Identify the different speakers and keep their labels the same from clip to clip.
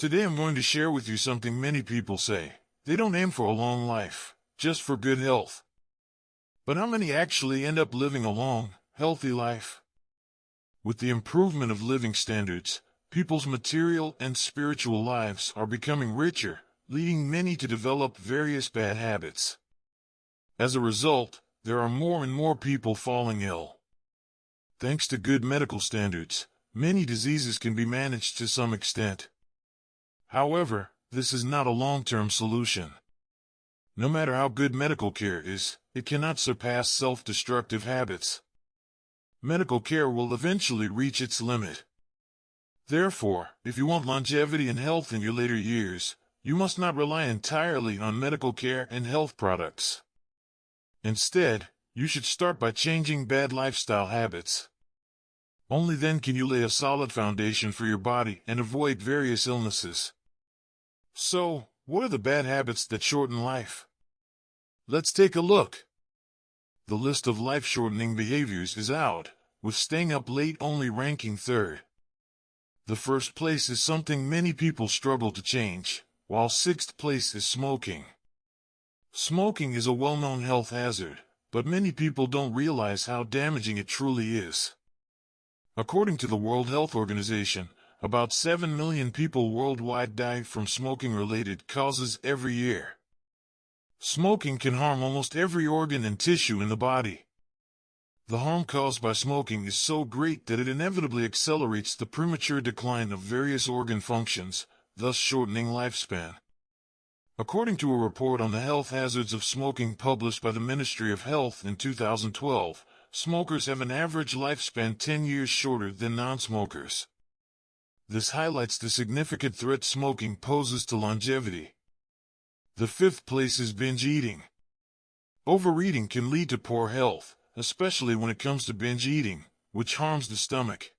Speaker 1: Today I'm going to share with you something many people say. They don't aim for a long life, just for good health. But how many actually end up living a long, healthy life? With the improvement of living standards, people's material and spiritual lives are becoming richer, leading many to develop various bad habits. As a result, there are more and more people falling ill. Thanks to good medical standards, many diseases can be managed to some extent. However, this is not a long-term solution. No matter how good medical care is, it cannot surpass self-destructive habits. Medical care will eventually reach its limit. Therefore, if you want longevity and health in your later years, you must not rely entirely on medical care and health products. Instead, you should start by changing bad lifestyle habits. Only then can you lay a solid foundation for your body and avoid various illnesses. So, what are the bad habits that shorten life? Let's take a look. The list of life-shortening behaviors is out, with staying up late only ranking third. The first place is something many people struggle to change, while sixth place is smoking. Smoking is a well-known health hazard, but many people don't realize how damaging it truly is. According to the World Health Organization, about 7 million people worldwide die from smoking-related causes every year. Smoking can harm almost every organ and tissue in the body. The harm caused by smoking is so great that it inevitably accelerates the premature decline of various organ functions, thus shortening lifespan. According to a report on the health hazards of smoking published by the Ministry of Health in 2012, smokers have an average lifespan 10 years shorter than non-smokers. This highlights the significant threat smoking poses to longevity. The fifth place is binge eating. Overeating can lead to poor health, especially when it comes to binge eating, which harms the stomach.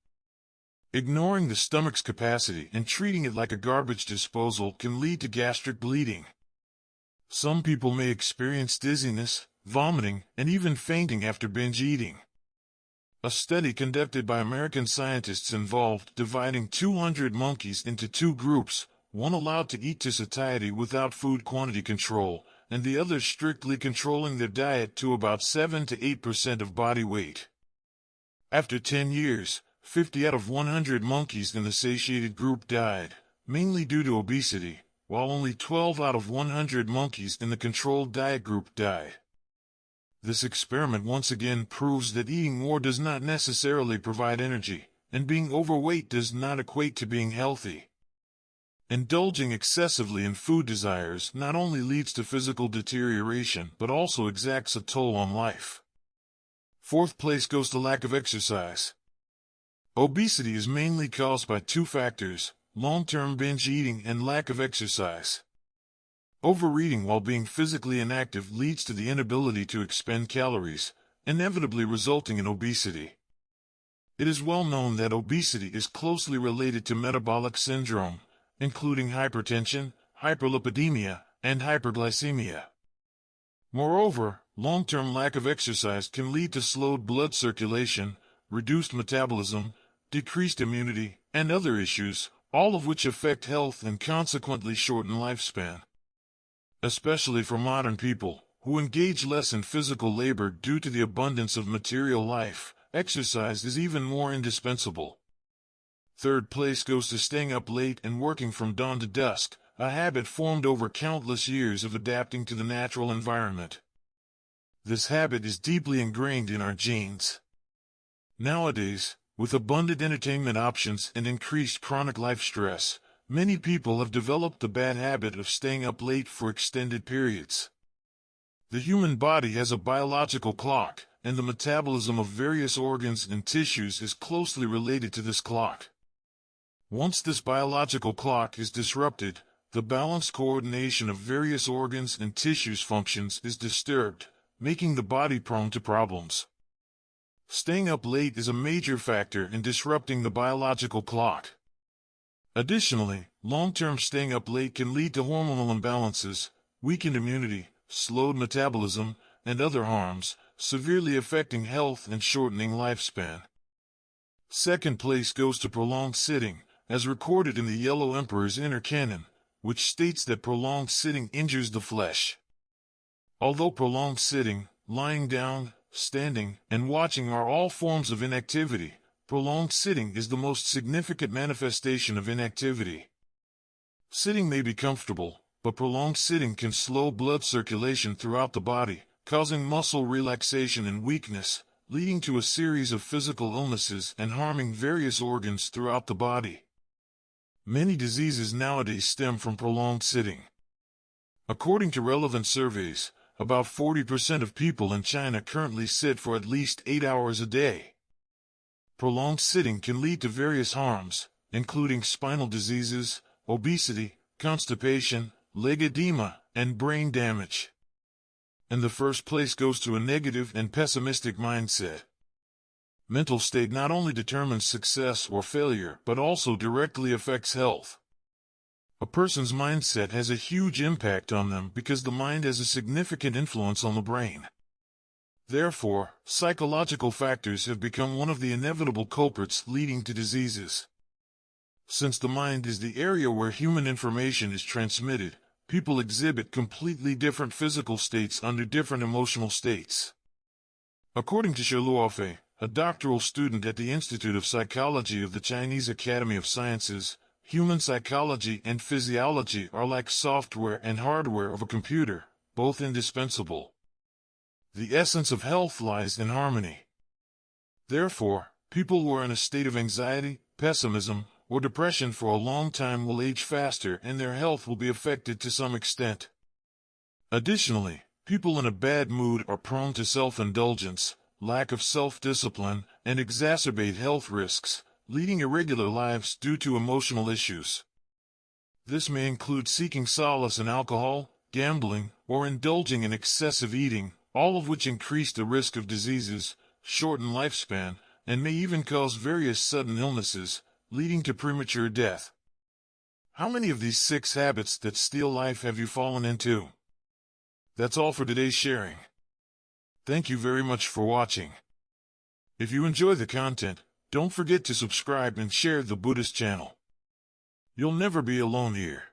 Speaker 1: Ignoring the stomach's capacity and treating it like a garbage disposal can lead to gastric bleeding. Some people may experience dizziness, vomiting, and even fainting after binge eating. A study conducted by American scientists involved dividing 200 monkeys into two groups, one allowed to eat to satiety without food quantity control, and the other strictly controlling their diet to about 7 to 8% of body weight. After 10 years, 50 out of 100 monkeys in the satiated group died, mainly due to obesity, while only 12 out of 100 monkeys in the controlled diet group died. This experiment once again proves that eating more does not necessarily provide energy, and being overweight does not equate to being healthy. Indulging excessively in food desires not only leads to physical deterioration but also exacts a toll on life. Fourth place goes to lack of exercise. Obesity is mainly caused by two factors: long-term binge eating and lack of exercise. Overeating while being physically inactive leads to the inability to expend calories, inevitably resulting in obesity. It is well known that obesity is closely related to metabolic syndrome, including hypertension, hyperlipidemia, and hyperglycemia. Moreover, long-term lack of exercise can lead to slowed blood circulation, reduced metabolism, decreased immunity, and other issues, all of which affect health and consequently shorten lifespan. Especially for modern people, who engage less in physical labor due to the abundance of material life, exercise is even more indispensable. Third place goes to staying up late and working from dawn to dusk, a habit formed over countless years of adapting to the natural environment. This habit is deeply ingrained in our genes. Nowadays, with abundant entertainment options and increased chronic life stress, many people have developed the bad habit of staying up late for extended periods. The human body has a biological clock, and the metabolism of various organs and tissues is closely related to this clock. Once this biological clock is disrupted, the balanced coordination of various organs and tissues functions is disturbed, making the body prone to problems. Staying up late is a major factor in disrupting the biological clock. Additionally, long-term staying up late can lead to hormonal imbalances, weakened immunity, slowed metabolism, and other harms, severely affecting health and shortening lifespan. Second place goes to prolonged sitting, as recorded in the Yellow Emperor's Inner Canon, which states that prolonged sitting injures the flesh. Although prolonged sitting, lying down, standing, and watching are all forms of inactivity, prolonged sitting is the most significant manifestation of inactivity. Sitting may be comfortable, but prolonged sitting can slow blood circulation throughout the body, causing muscle relaxation and weakness, leading to a series of physical illnesses and harming various organs throughout the body. Many diseases nowadays stem from prolonged sitting. According to relevant surveys, about 40% of people in China currently sit for at least 8 hours a day. Prolonged sitting can lead to various harms, including spinal diseases, obesity, constipation, leg edema, and brain damage. And the first place goes to a negative and pessimistic mindset. Mental state not only determines success or failure but also directly affects health. A person's mindset has a huge impact on them because the mind has a significant influence on the brain. Therefore, psychological factors have become one of the inevitable culprits leading to diseases. Since the mind is the area where human information is transmitted, people exhibit completely different physical states under different emotional states. According to Shi Luofei, a doctoral student at the Institute of Psychology of the Chinese Academy of Sciences, human psychology and physiology are like software and hardware of a computer, both indispensable. The essence of health lies in harmony. Therefore, people who are in a state of anxiety, pessimism, or depression for a long time will age faster and their health will be affected to some extent. Additionally, people in a bad mood are prone to self-indulgence, lack of self-discipline, and exacerbate health risks, leading irregular lives due to emotional issues. This may include seeking solace in alcohol, gambling, or indulging in excessive eating, all of which increase the risk of diseases, shorten lifespan, and may even cause various sudden illnesses, leading to premature death. How many of these 6 habits that steal life have you fallen into? That's all for today's sharing. Thank you very much for watching. If you enjoy the content, don't forget to subscribe and share the Buddhist channel. You'll never be alone here.